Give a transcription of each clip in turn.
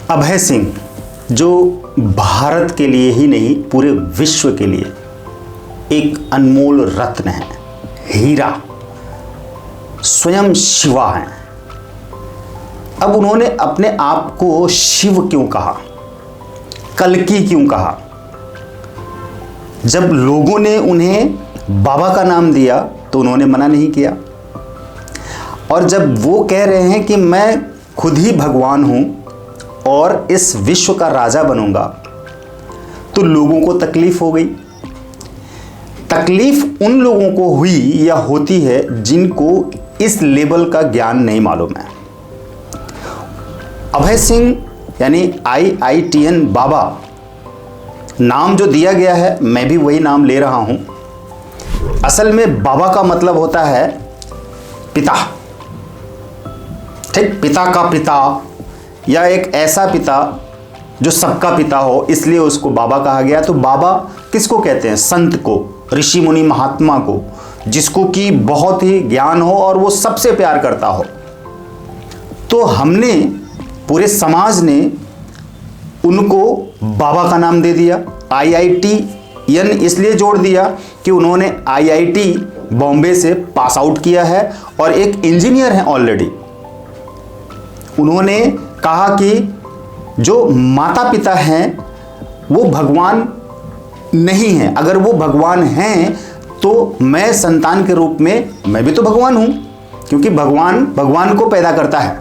अभय सिंह जो भारत के लिए ही नहीं पूरे विश्व के लिए एक अनमोल रत्न है, हीरा, स्वयं शिवा हैं। अब उन्होंने अपने आप को शिव क्यों कहा, कल्कि क्यों कहा? जब लोगों ने उन्हें बाबा का नाम दिया तो उन्होंने मना नहीं किया, और जब वो कह रहे हैं कि मैं खुद ही भगवान हूं और इस विश्व का राजा बनूंगा, तो लोगों को तकलीफ हो गई। तकलीफ उन लोगों को हुई या होती है जिनको इस लेवल का ज्ञान नहीं मालूम है। अभय सिंह यानी IITN बाबा नाम जो दिया गया है, मैं भी वही नाम ले रहा हूं। असल में बाबा का मतलब होता है पिता, ठीक, पिता का पिता, या एक ऐसा पिता जो सबका पिता हो, इसलिए उसको बाबा कहा गया। तो बाबा किसको कहते हैं? संत को, ऋषि मुनि महात्मा को, जिसको कि बहुत ही ज्ञान हो और वो सबसे प्यार करता हो। तो हमने, पूरे समाज ने उनको बाबा का नाम दे दिया। IITN इसलिए जोड़ दिया कि उन्होंने IIT बॉम्बे से पास आउट किया है और एक इंजीनियर हैं ऑलरेडी। उन्होंने कहा कि जो माता पिता हैं वो भगवान नहीं हैं, अगर वो भगवान हैं तो मैं संतान के रूप में मैं भी तो भगवान हूं, क्योंकि भगवान को पैदा करता है।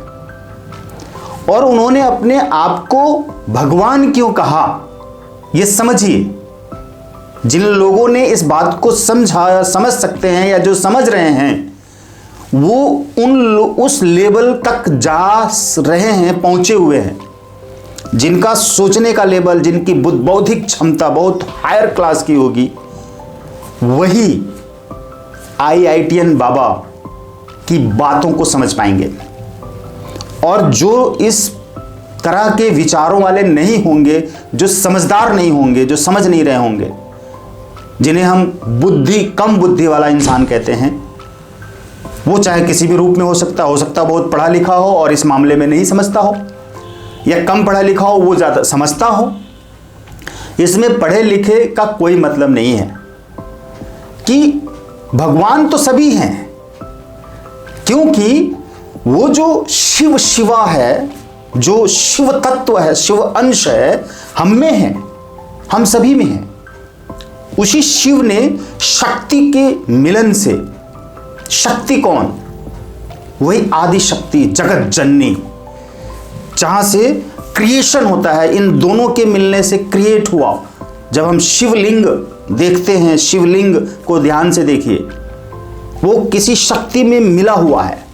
और उन्होंने अपने आप को भगवान क्यों कहा, ये समझिए। जिन लोगों ने इस बात को समझ सकते हैं या जो समझ रहे हैं, वो उस लेवल तक जा रहे हैं, पहुंचे हुए हैं, जिनका सोचने का लेवल, जिनकी बौद्धिक क्षमता बहुत हायर क्लास की होगी, वही IITN बाबा की बातों को समझ पाएंगे। और जो इस तरह के विचारों वाले नहीं होंगे, जो समझदार नहीं होंगे, जो समझ नहीं रहे होंगे, जिन्हें हम कम बुद्धि वाला इंसान कहते हैं, वो चाहे किसी भी रूप में हो सकता बहुत पढ़ा लिखा हो और इस मामले में नहीं समझता हो, या कम पढ़ा लिखा हो वो ज़्यादा समझता हो। इसमें पढ़े लिखे का कोई मतलब नहीं है कि भगवान तो सभी हैं, क्योंकि वो जो शिवा है, जो शिव तत्व है, शिव अंश है, हम में है, हम सभी में है। उसी शिव ने शक्ति के मिलन से, शक्ति कौन? वही आदि शक्ति, जगत जननी, जहां से क्रिएशन होता है, इन दोनों के मिलने से क्रिएट हुआ। जब हम शिवलिंग देखते हैं, शिवलिंग को ध्यान से देखिए, वो किसी शक्ति में मिला हुआ है।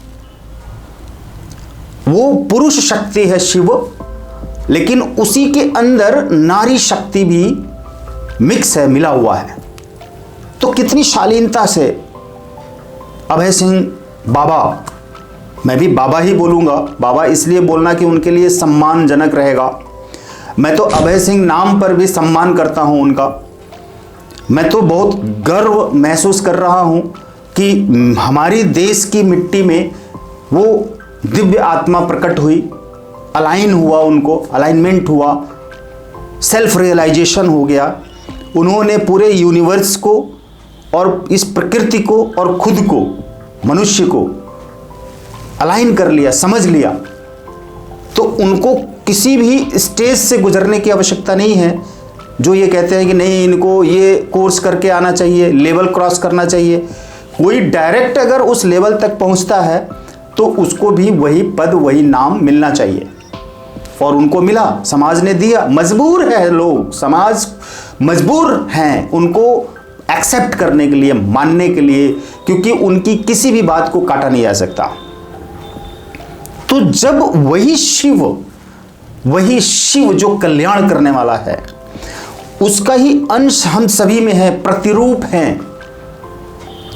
वो पुरुष शक्ति है शिव, लेकिन उसी के अंदर नारी शक्ति भी मिक्स है, मिला हुआ है। तो कितनी शालीनता से अभय सिंह बाबा, मैं भी बाबा ही बोलूंगा, बाबा इसलिए बोलना कि उनके लिए सम्मानजनक रहेगा। मैं तो अभय सिंह नाम पर भी सम्मान करता हूं उनका। मैं तो बहुत गर्व महसूस कर रहा हूं कि हमारी देश की मिट्टी में वो दिव्य आत्मा प्रकट हुई, अलाइन हुआ, उनको अलाइनमेंट हुआ, सेल्फ रियलाइजेशन हो गया। उन्होंने पूरे यूनिवर्स को और इस प्रकृति को और खुद को, मनुष्य को अलाइन कर लिया, समझ लिया। तो उनको किसी भी स्टेज से गुजरने की आवश्यकता नहीं है। जो ये कहते हैं कि नहीं, इनको ये कोर्स करके आना चाहिए, लेवल क्रॉस करना चाहिए, कोई डायरेक्ट अगर उस लेवल तक पहुंचता है तो उसको भी वही पद, वही नाम मिलना चाहिए। और उनको मिला, समाज ने दिया। मजबूर है लोग, समाज मजबूर हैं उनको एक्सेप्ट करने के लिए, मानने के लिए, क्योंकि उनकी किसी भी बात को काटा नहीं जा सकता। तो जब वही शिव जो कल्याण करने वाला है, उसका ही अंश हम सभी में है, प्रतिरूप हैं,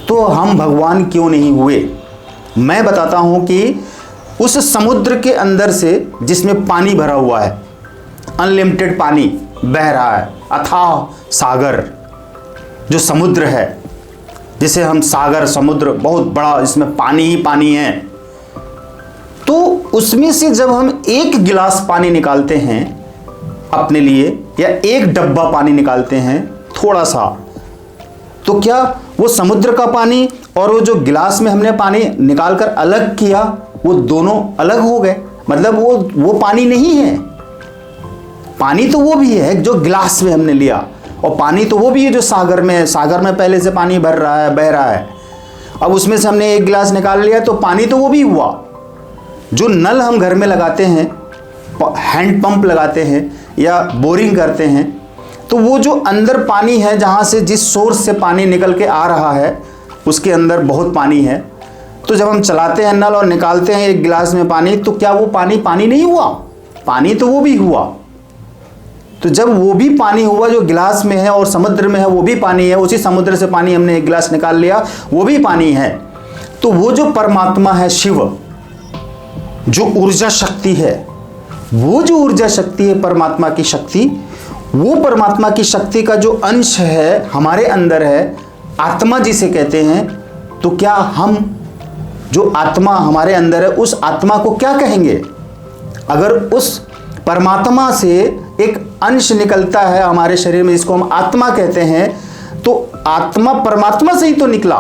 तो हम भगवान क्यों नहीं हुए? मैं बताता हूं कि उस समुद्र के अंदर से, जिसमें पानी भरा हुआ है, अनलिमिटेड पानी बह रहा है, अथाह सागर जो समुद्र है, जिसे हम सागर, समुद्र बहुत बड़ा, इसमें पानी ही पानी है, तो उसमें से जब हम एक गिलास पानी निकालते हैं अपने लिए, या एक डब्बा पानी निकालते हैं थोड़ा सा, तो क्या वो समुद्र का पानी और वो जो गिलास में हमने पानी निकालकर अलग किया, वो दोनों अलग हो गए? मतलब वो पानी नहीं है। पानी तो वो भी है जो गिलास में हमने लिया, और पानी तो वो भी है जो सागर में है। सागर में पहले से पानी भर रहा है, बह रहा है, अब उसमें से हमने एक गिलास निकाल लिया, तो पानी तो वो भी हुआ। जो नल हम घर में लगाते हैं, हैंड पंप लगाते हैं या बोरिंग करते हैं, तो वो जो अंदर पानी है, जहाँ से जिस सोर्स से पानी निकल के आ रहा है, उसके अंदर बहुत पानी है। तो जब हम चलाते हैं नल और निकालते हैं एक गिलास में पानी, तो क्या वो पानी पानी नहीं हुआ? पानी तो वो भी हुआ। तो जब वो भी पानी हुआ जो गिलास में है और समुद्र में है, वो भी पानी है, उसी समुद्र से पानी हमने एक गिलास निकाल लिया, वो भी पानी है। तो वो जो परमात्मा है, शिव, जो ऊर्जा शक्ति है, वो जो ऊर्जा शक्ति है परमात्मा की शक्ति, वो परमात्मा की शक्ति का जो अंश है हमारे अंदर है, आत्मा जिसे कहते हैं, तो क्या हम जो आत्मा हमारे अंदर है, उस आत्मा को क्या कहेंगे? अगर उस परमात्मा से एक अंश निकलता है हमारे शरीर में, जिसको हम आत्मा कहते हैं, तो आत्मा परमात्मा से ही तो निकला।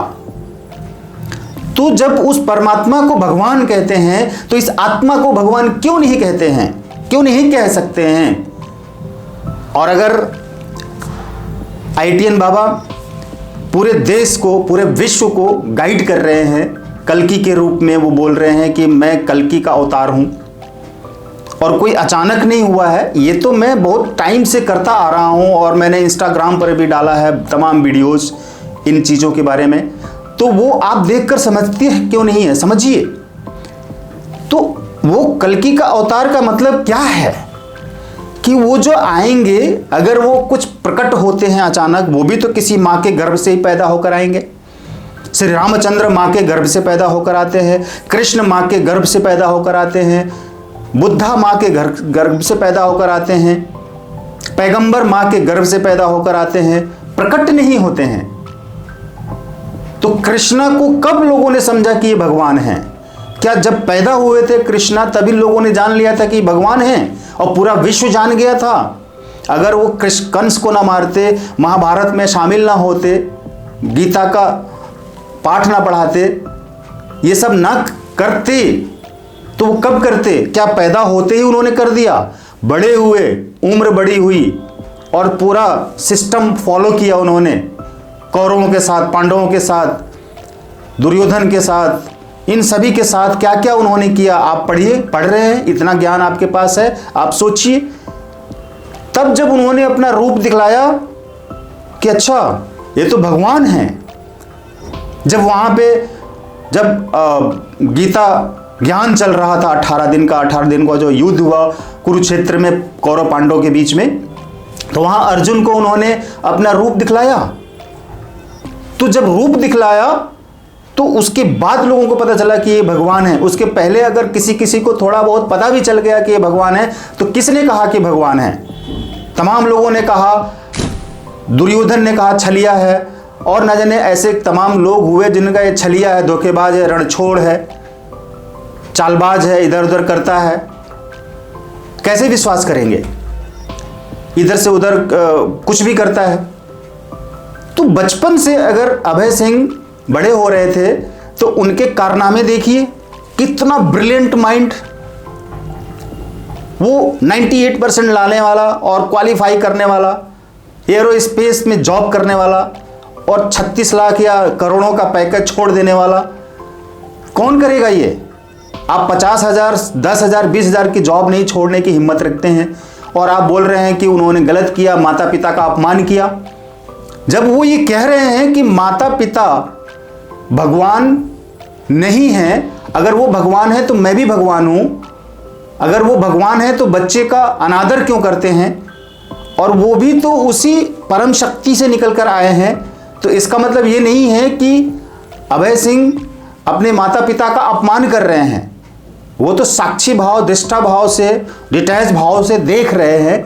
तो जब उस परमात्मा को भगवान कहते हैं, तो इस आत्मा को भगवान क्यों नहीं कहते हैं? क्यों नहीं कह सकते हैं? और अगर ITN बाबा पूरे देश को, पूरे विश्व को गाइड कर रहे हैं कल्कि के रूप में, वो बोल रहे हैं कि मैं कल्कि का अवतार हूं, और कोई अचानक नहीं हुआ है, ये तो मैं बहुत टाइम से करता आ रहा हूं, और मैंने इंस्टाग्राम पर भी डाला है तमाम वीडियोस इन चीज़ों के बारे में। तो वो आप देखकर समझते हैं क्यों नहीं है? समझिए। तो वो कल्कि का अवतार का मतलब क्या है कि वो जो आएंगे, अगर वो कुछ प्रकट होते हैं अचानक, वो भी तो किसी माँ के गर्भ से ही पैदा होकर आएंगे। श्री रामचंद्र माँ के गर्भ से पैदा होकर आते हैं, कृष्ण माँ के गर्भ से पैदा होकर आते हैं, बुद्धा माँ के गर्भ से पैदा होकर आते हैं, पैगंबर माँ के गर्भ से पैदा होकर आते हैं, प्रकट नहीं होते हैं। तो कृष्णा को कब लोगों ने समझा कि ये भगवान हैं? क्या जब पैदा हुए थे कृष्णा, तभी लोगों ने जान लिया था कि भगवान हैं, और पूरा विश्व जान गया था? अगर वो कंस को ना मारते, महाभारत में शामिल ना होते, गीता का पाठ ना पढ़ाते, ये सब ना करते, तो वो कब करते? क्या पैदा होते ही उन्होंने कर दिया? बड़े हुए, उम्र बड़ी हुई, और पूरा सिस्टम फॉलो किया उन्होंने, कौरवों के साथ, पांडवों के साथ, दुर्योधन के साथ, इन सभी के साथ क्या क्या उन्होंने किया। आप पढ़िए, पढ़ रहे हैं, इतना ज्ञान आपके पास है, आप सोचिए। तब जब उन्होंने अपना रूप दिखलाया कि अच्छा ये तो भगवान हैं, जब वहाँ पे जब गीता ज्ञान चल रहा था 18 दिन का जो युद्ध हुआ कुरुक्षेत्र में कौरव पांडवों के बीच में, तो वहाँ अर्जुन को उन्होंने अपना रूप दिखलाया। तो जब रूप दिखलाया तो उसके बाद लोगों को पता चला कि ये भगवान है। उसके पहले अगर किसी को थोड़ा बहुत पता भी चल गया कि ये भगवान है, तो किसने कहा कि भगवान है? तमाम लोगों ने कहा, दुर्योधन ने कहा छलिया है, और न जाने ऐसे तमाम लोग हुए जिनका ये छलिया है, धोखेबाज है, रणछोड़ है, चालबाज है, इधर उधर करता है। कैसे विश्वास करेंगे? इधर से उधर कुछ भी करता है। तो बचपन से अगर अभय सिंह बड़े हो रहे थे, तो उनके कारनामे देखिए, कितना ब्रिलियंट माइंड। वो 98% लाने वाला और क्वालिफाई करने वाला, एरोस्पेस में जॉब करने वाला, और 36 लाख या करोड़ों का पैकेज छोड़ देने वाला। कौन करेगा ये? आप 50,000, 10,000, 20,000 की जॉब नहीं छोड़ने की हिम्मत रखते हैं, और आप बोल रहे हैं कि उन्होंने गलत किया, माता पिता का अपमान किया। जब वो ये कह रहे हैं कि माता पिता भगवान नहीं है, अगर वो भगवान है तो मैं भी भगवान हूं, अगर वो भगवान है तो बच्चे का अनादर क्यों करते हैं, और वो भी तो उसी परम शक्ति से निकल कर आए हैं, तो इसका मतलब ये नहीं है कि अभय सिंह अपने माता पिता का अपमान कर रहे हैं। वो तो साक्षी भाव, दृष्टा भाव से, डिटैच भाव से देख रहे हैं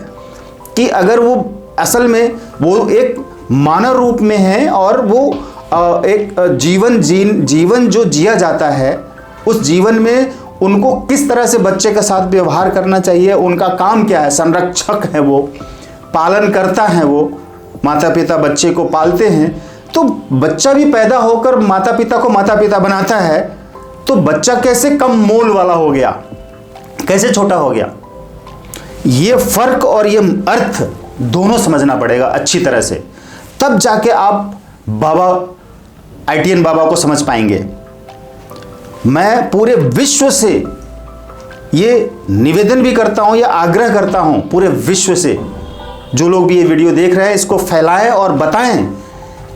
कि अगर वो असल में वो एक मानव रूप में है, और वो एक जीवन जो जिया जाता है, उस जीवन में उनको किस तरह से बच्चे के साथ व्यवहार करना चाहिए, उनका काम क्या है, संरक्षक है वो, पालन करता है वो, माता पिता बच्चे को पालते हैं। तो बच्चा भी पैदा होकर माता पिता को माता पिता बनाता है, तो बच्चा कैसे कम मोल वाला हो गया, कैसे छोटा हो गया? ये फर्क और ये अर्थ दोनों समझना पड़ेगा अच्छी तरह से, तब जाके आप बाबा ITN बाबा को समझ पाएंगे। मैं पूरे विश्व से ये निवेदन भी करता हूं या आग्रह करता हूं, पूरे विश्व से जो लोग भी ये वीडियो देख रहे हैं, इसको फैलाएं और बताएं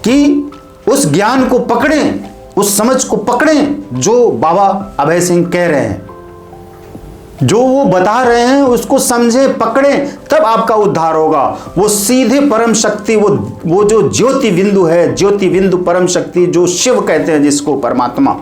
कि उस ज्ञान को पकड़ें, उस समझ को पकड़ें जो बाबा अभय सिंह कह रहे हैं, जो वो बता रहे हैं उसको समझें, पकड़ें, तब आपका उद्धार होगा। वो सीधे परम शक्ति, वो जो ज्योति बिंदु है, ज्योति बिंदु परम शक्ति, जो शिव कहते हैं जिसको, परमात्मा,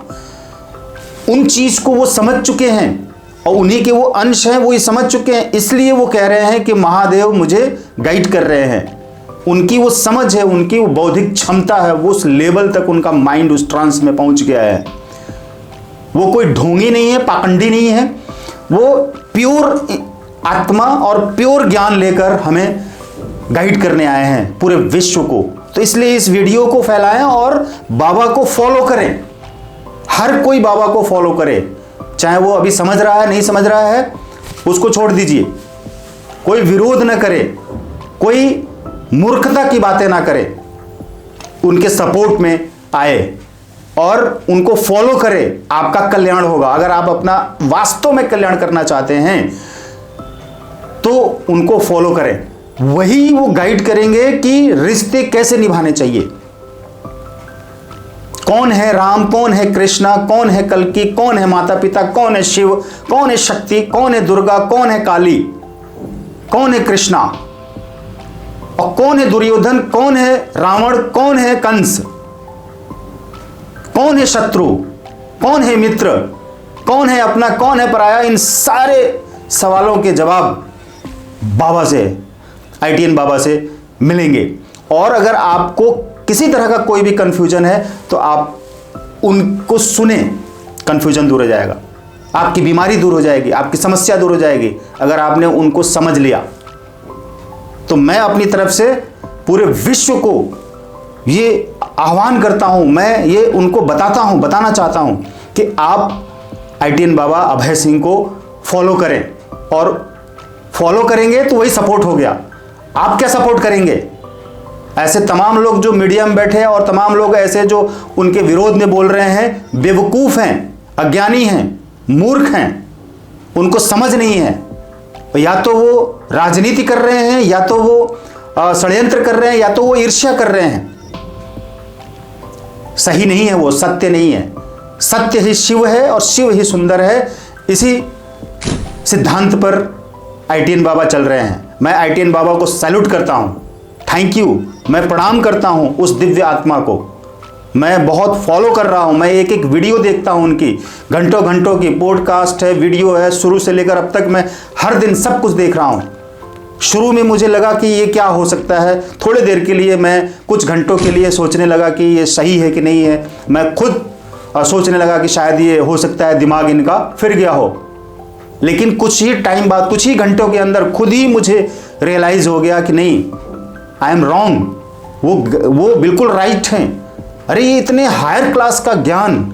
उन चीज को वो समझ चुके हैं और उन्हीं के वो अंश हैं, वो ये समझ चुके हैं, इसलिए वो कह रहे हैं कि महादेव मुझे गाइड कर रहे हैं। उनकी वो समझ है, उनकी वो बौद्धिक क्षमता है, वो उस लेवल तक उनका माइंड उस ट्रांस में पहुंच गया है। वो कोई ढोंगी नहीं है, पाखंडी नहीं है, वो प्योर आत्मा और प्योर ज्ञान लेकर हमें गाइड करने आए हैं पूरे विश्व को। तो इसलिए इस वीडियो को फैलाएं और बाबा को फॉलो करें, हर कोई बाबा को फॉलो करे, चाहे वो अभी समझ रहा है, नहीं समझ रहा है, उसको छोड़ दीजिए, कोई विरोध ना करे, कोई मूर्खता की बातें ना करे, उनके सपोर्ट में आए और उनको फॉलो करे, आपका कल्याण होगा। अगर आप अपना वास्तव में कल्याण करना चाहते हैं तो उनको फॉलो करें, वही वो गाइड करेंगे कि रिश्ते कैसे निभाने चाहिए, कौन है राम, कौन है कृष्णा, कौन है कल्कि, कौन है माता पिता, कौन है शिव, कौन है शक्ति, कौन है दुर्गा, कौन है काली, कौन है कृष्णा, और कौन है दुर्योधन, कौन है रावण, कौन है कंस, कौन है शत्रु, कौन है मित्र, कौन है अपना, कौन है पराया। इन सारे सवालों के जवाब बाबा से, ITN बाबा से मिलेंगे। और अगर आपको किसी तरह का कोई भी कंफ्यूजन है तो आप उनको सुने, कंफ्यूजन दूर हो जाएगा, आपकी बीमारी दूर हो जाएगी, आपकी समस्या दूर हो जाएगी अगर आपने उनको समझ लिया। तो मैं अपनी तरफ से पूरे विश्व को ये आह्वान करता हूं, मैं ये उनको बताना चाहता हूं कि आप ITN बाबा अभय सिंह को फॉलो करें, और फॉलो करेंगे तो वही सपोर्ट हो गया। आप क्या सपोर्ट करेंगे? ऐसे तमाम लोग जो मीडिया में बैठे हैं और तमाम लोग ऐसे जो उनके विरोध में बोल रहे हैं, बेवकूफ हैं, अज्ञानी हैं, मूर्ख हैं, उनको समझ नहीं है। या तो वो राजनीति कर रहे हैं, या तो वो षड्यंत्र कर रहे हैं, या तो वो ईर्ष्या कर रहे हैं। सही नहीं है, वो सत्य नहीं है। सत्य ही शिव है और शिव ही सुंदर है। इसी सिद्धांत पर ITN बाबा चल रहे हैं। मैं ITN बाबा को सैल्यूट करता हूं, थैंक यू, मैं प्रणाम करता हूं उस दिव्य आत्मा को। मैं बहुत फॉलो कर रहा हूं, मैं एक एक वीडियो देखता हूं उनकी, घंटों घंटों की पॉडकास्ट है, वीडियो है, शुरू से लेकर अब तक मैं हर दिन सब कुछ देख रहा हूं। शुरू में मुझे लगा कि ये क्या हो सकता है, थोड़ी देर के लिए मैं कुछ घंटों के लिए सोचने लगा कि ये सही है कि नहीं है, मैं खुद सोचने लगा कि शायद ये हो सकता है दिमाग इनका फिर गया हो। लेकिन कुछ ही टाइम बाद, कुछ ही घंटों के अंदर खुद ही मुझे रियलाइज हो गया कि नहीं, आई एम रॉन्ग, वो बिल्कुल राइट हैं। अरे ये इतने हायर क्लास का ज्ञान,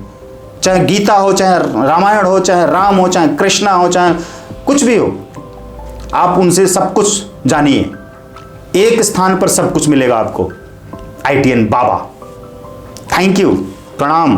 चाहे गीता हो, चाहे रामायण हो, चाहे राम हो, चाहे कृष्णा हो, चाहे कुछ भी हो, आप उनसे सब कुछ जानिए, एक स्थान पर सब कुछ मिलेगा आपको। ITN बाबा, थैंक यू, प्रणाम।